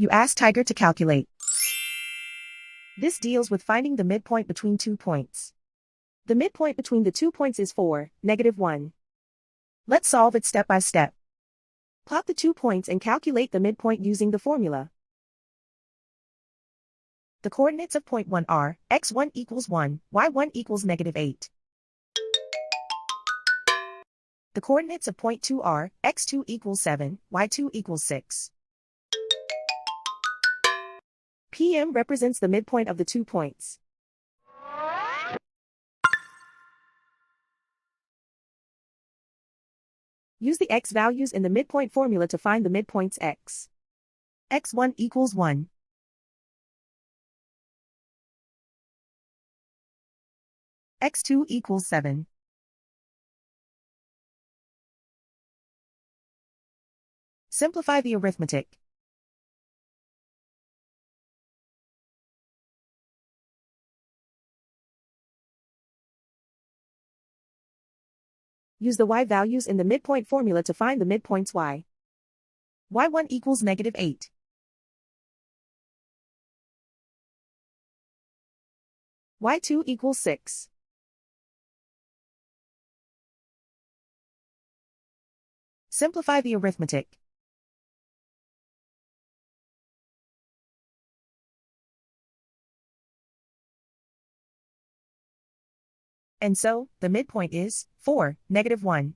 You ask Tiger to calculate. This deals with finding the midpoint between 2 points. The midpoint between the 2 points is 4, -1. Let's solve it step by step. Plot the 2 points and calculate the midpoint using the formula. The coordinates of point 1 are x1 equals 1, y1 equals -8. The coordinates of point 2 are x2 equals 7, y2 equals 6. PM represents the midpoint of the 2 points. Use the x values in the midpoint formula to find the midpoints x. x1 equals 1. x2 equals 7. Simplify the arithmetic. Use the y values in the midpoint formula to find the midpoints y. y1 equals -8. y2 equals 6. Simplify the arithmetic. And so, the midpoint is 4, -1.